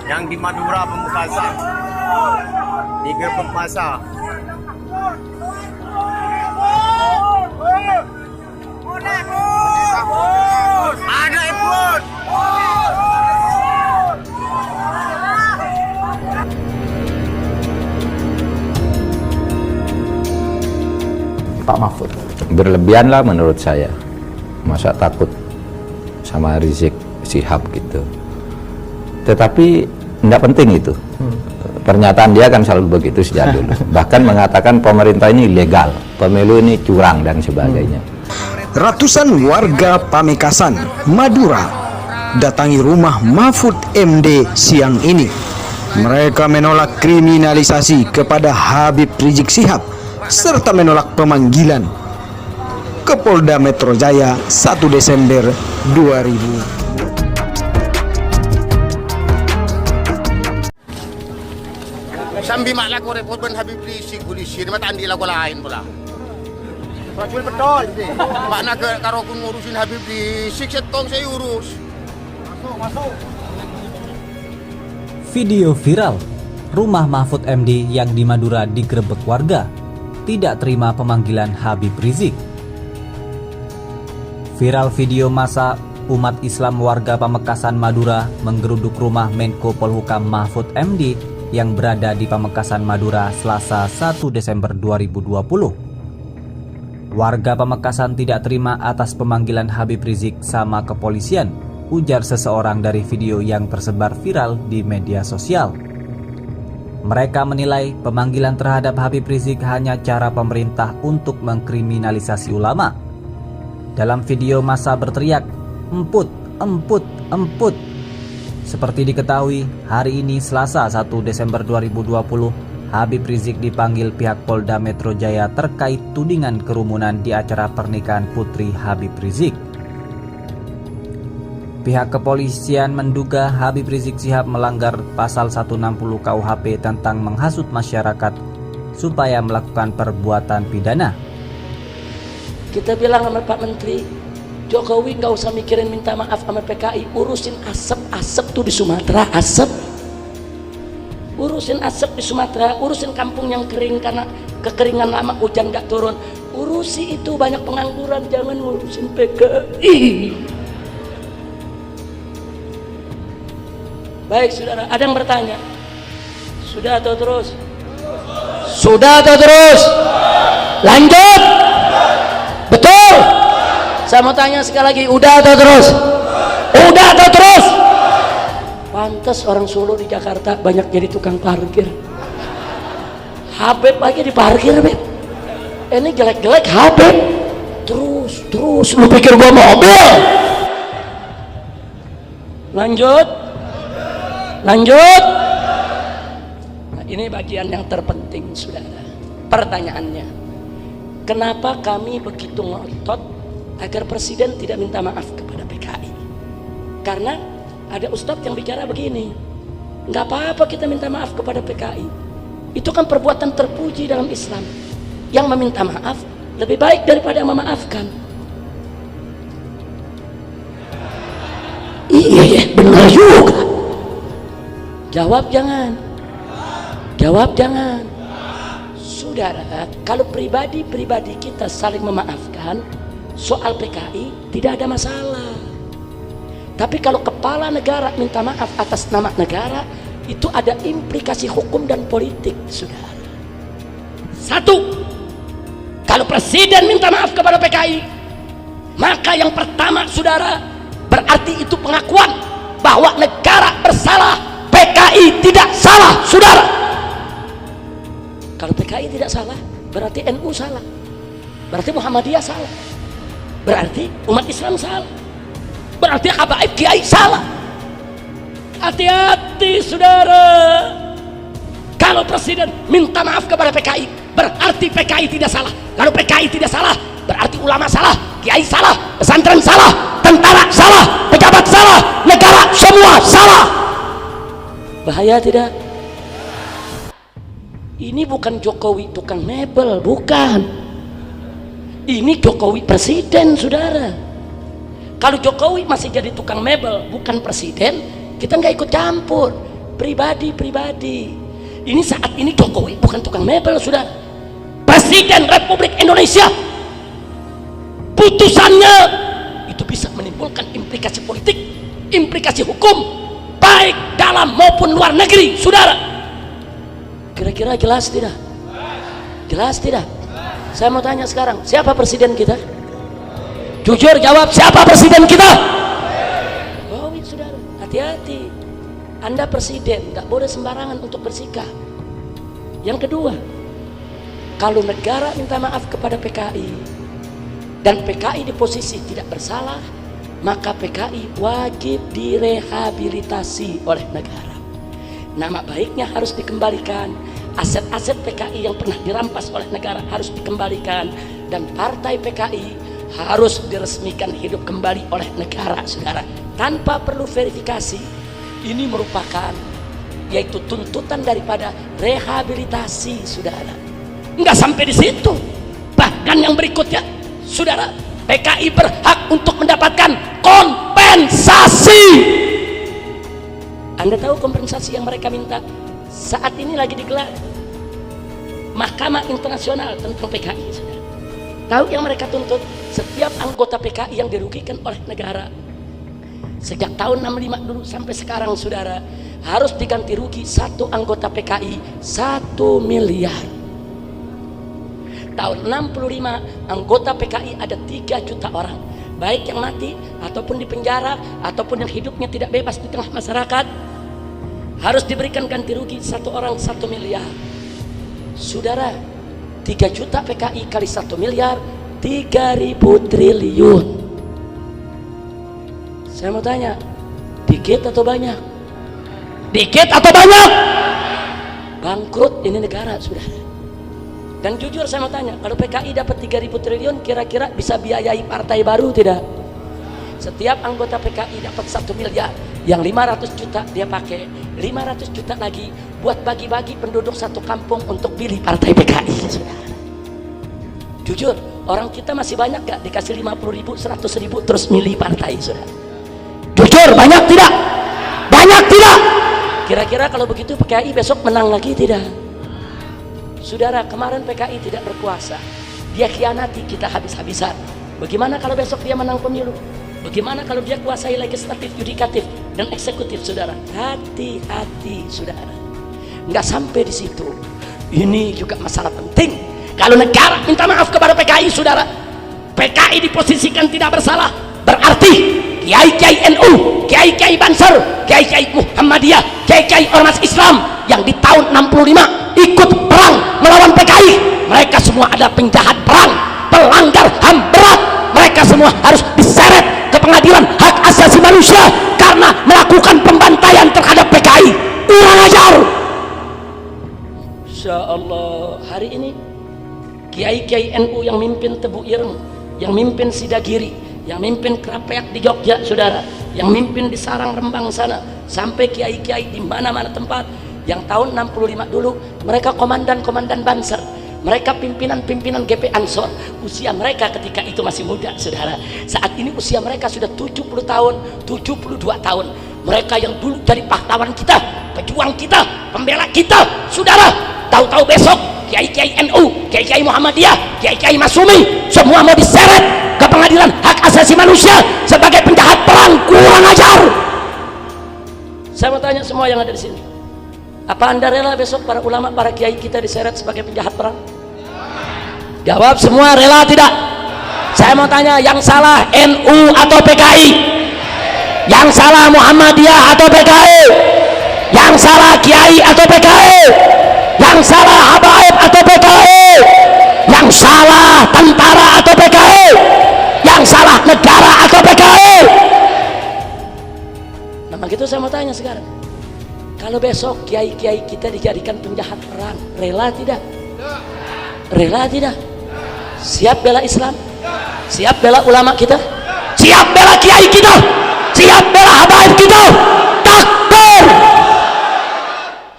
yang di Madura Pamekasan digerebek massa. Ada ikut. Pak Mahfud berlebihan lah menurut saya, masa takut sama Rizik Syihab gitu. Tetapi tidak penting itu. Pernyataan dia kan selalu begitu sejak dulu. Bahkan mengatakan pemerintah ini ilegal, pemilu ini curang dan sebagainya. Ratusan warga Pamekasan, Madura datangi rumah Mahfud MD siang ini. Mereka menolak kriminalisasi kepada Habib Rizik Syihab serta menolak pemanggilan ke Polda Metro Jaya 1 Desember 2000. Sambil mak laku repot ben Habib Rizik polisi, mata andi laku lain pula. Betul sih. Mak nak karo aku ngurusin Habib Rizik setong saya urus. Masuk. Video viral, rumah Mahfud MD yang di Madura digerebek warga, tidak terima pemanggilan Habib Rizik. Viral video massa umat Islam warga Pamekasan Madura menggeruduk rumah Menko Polhukam Mahfud MD yang berada di Pamekasan Madura Selasa 1 Desember 2020. Warga Pamekasan tidak terima atas pemanggilan Habib Rizik sama kepolisian, ujar seseorang dari video yang tersebar viral di media sosial. Mereka menilai pemanggilan terhadap Habib Rizik hanya cara pemerintah untuk mengkriminalisasi ulama. Dalam video massa berteriak, "Emput, emput, emput." Seperti diketahui, hari ini Selasa 1 Desember 2020, Habib Rizik dipanggil pihak Polda Metro Jaya terkait tudingan kerumunan di acara pernikahan putri Habib Rizik. Pihak kepolisian menduga Habib Rizik Syihab melanggar pasal 160 KUHP tentang menghasut masyarakat supaya melakukan perbuatan pidana. Kita bilang sama Pak Menteri, Jokowi nggak usah mikirin minta maaf sama PKI, urusin asap tuh di Sumatera, asap. Urusin asap di Sumatera, urusin kampung yang kering karena kekeringan lama hujan nggak turun. Urusi itu, banyak pengangguran, jangan ngurusin PKI. Baik saudara, ada yang bertanya? Sudah atau terus? Sudah atau terus? Lanjut? Betul? Saya mau tanya sekali lagi, udah atau terus? Udah atau terus? Pantes orang Solo di Jakarta banyak jadi tukang parkir. Habib lagi di parkir, Beb. Ini jelek-jelek Habib. Terus, lu pikir gua mobil? Lanjut? Nah, ini bagian yang terpenting, saudara. Pertanyaannya, kenapa kami begitu ngotot agar presiden tidak minta maaf kepada PKI? Karena ada ustadz yang bicara begini, nggak apa-apa kita minta maaf kepada PKI, itu kan perbuatan terpuji dalam Islam. Yang meminta maaf lebih baik daripada memaafkan. Iya, benar juga. Jawab jangan. Saudara, kalau pribadi kita saling memaafkan, soal PKI tidak ada masalah. Tapi kalau kepala negara minta maaf atas nama negara, itu ada implikasi hukum dan politik, saudara. Satu, kalau presiden minta maaf kepada PKI, maka yang pertama, saudara, berarti itu pengakuan bahwa negara bersalah, PKI tidak salah, saudara. Kalau PKI tidak salah, berarti NU salah, berarti Muhammadiyah salah, berarti umat Islam salah, berarti habaib kiai salah. Hati-hati saudara, kalau presiden minta maaf kepada PKI, berarti PKI tidak salah. Kalau PKI tidak salah, berarti ulama salah, kiai salah, pesantren salah, tentara salah, pejabat salah, negara semua salah. Bahaya tidak? Ini bukan Jokowi tukang mebel, bukan. Ini Jokowi presiden, saudara. Kalau Jokowi masih jadi tukang mebel, bukan presiden, kita nggak ikut campur. pribadi-pribadi. Ini saat ini Jokowi bukan tukang mebel, sudah Presiden Republik Indonesia. Putusannya itu bisa menimbulkan implikasi politik, implikasi hukum, baik dalam maupun luar negeri, saudara. Kira-kira jelas tidak? Jelas tidak? Saya mau tanya sekarang, siapa presiden kita? Jujur jawab, siapa presiden kita? Jokowi, saudara. Hati-hati, Anda presiden, nggak boleh sembarangan untuk bersikap. Yang kedua, kalau negara minta maaf kepada PKI dan PKI di posisi tidak bersalah, maka PKI wajib direhabilitasi oleh negara. Nama baiknya harus dikembalikan, aset-aset PKI yang pernah dirampas oleh negara harus dikembalikan, dan partai PKI harus diresmikan hidup kembali oleh negara, saudara, tanpa perlu verifikasi. Ini merupakan yaitu tuntutan daripada rehabilitasi, saudara. Enggak sampai di situ, bahkan yang berikutnya, saudara, PKI berhak untuk mendapatkan kompensasi. Anda tahu kompensasi yang mereka minta? Saat ini lagi digelar Mahkamah Internasional tentang PKI, saudara. Tahu yang mereka tuntut? Setiap anggota PKI yang dirugikan oleh negara sejak tahun 65 dulu sampai sekarang, saudara, harus diganti rugi satu anggota PKI 1 miliar. Tahun 65 anggota PKI ada 3 juta orang, baik yang mati ataupun di penjara ataupun yang hidupnya tidak bebas di tengah masyarakat, harus diberikan ganti rugi satu orang 1 miliar. Saudara, 3 juta PKI kali 1 miliar, 3.000 triliun. Saya mau tanya, dikit atau banyak? Dikit atau banyak? Bangkrut ini negara, saudara. Dan jujur saya mau tanya, kalau PKI dapat 3.000 triliun, kira-kira bisa biayai partai baru tidak? Setiap anggota PKI dapat 1 miliar, yang 500 juta dia pakai 500 juta lagi buat bagi-bagi penduduk satu kampung untuk pilih partai PKI, saudara. Jujur, orang kita masih banyak gak dikasih 50.000, 100.000 terus milih partai, saudara? Jujur, banyak tidak? Banyak tidak? Kira-kira kalau begitu PKI besok menang lagi tidak? Saudara, kemarin PKI tidak berkuasa, dia khianati kita habis-habisan. Bagaimana kalau besok dia menang pemilu? Bagaimana kalau dia kuasai legislatif, yudikatif, dan eksekutif, saudara? Hati-hati, saudara. Nggak sampai di situ. Ini juga masalah penting. Kalau negara minta maaf kepada PKI, saudara, PKI diposisikan tidak bersalah, berarti kiai-kiai NU, kiai-kiai Banser, kiai-kiai Muhammadiyah, kiai-kiai ormas Islam yang di tahun 65 ikut perang melawan PKI, mereka semua adalah penjahat perang, pelanggar HAM berat. Mereka semua harus diseret ke pengadilan hak asasi manusia karena melakukan pembantaian terhadap PKI. Kurang ajar. Insya Allah, hari ini kiai-kiai NU yang mimpin Tebu Ireng, yang mimpin Sidagiri, yang mimpin Krapeak di Jogja, saudara, yang mimpin di Sarang Rembang sana, sampai kiai-kiai di mana-mana tempat, yang tahun 65 dulu mereka komandan-komandan Banser, mereka pimpinan-pimpinan GP Ansor. Usia mereka ketika itu masih muda, saudara. Saat ini usia mereka sudah 70 tahun, 72 tahun. Mereka yang dulu jadi pahlawan kita, pejuang kita, pembela kita, saudara. Tahu-tahu besok kiai-kiai NU, kiai-kiai Muhammadiyah, kiai-kiai Masumi semua mau diseret ke pengadilan hak asasi manusia sebagai penjahat perang. Kurang ajar. Saya mau tanya semua yang ada di sini, apa Anda rela besok para ulama, para kiai kita diseret sebagai penjahat perang? Jawab semua, rela tidak? Saya mau tanya, yang salah NU atau PKI? Yang salah Muhammadiyah atau PKI? Yang salah kiai atau PKI? Yang salah habaib atau PKI? Yang salah tentara atau PKI? Yang salah negara atau PKI? Nah begitu saya mau tanya sekarang, kalau besok kiai-kiai kita dijadikan penjahat perang, rela tidak? Rela tidak? Siap bela Islam? Siap bela ulama kita? Siap bela kiai kita? Siap bela habaib kita?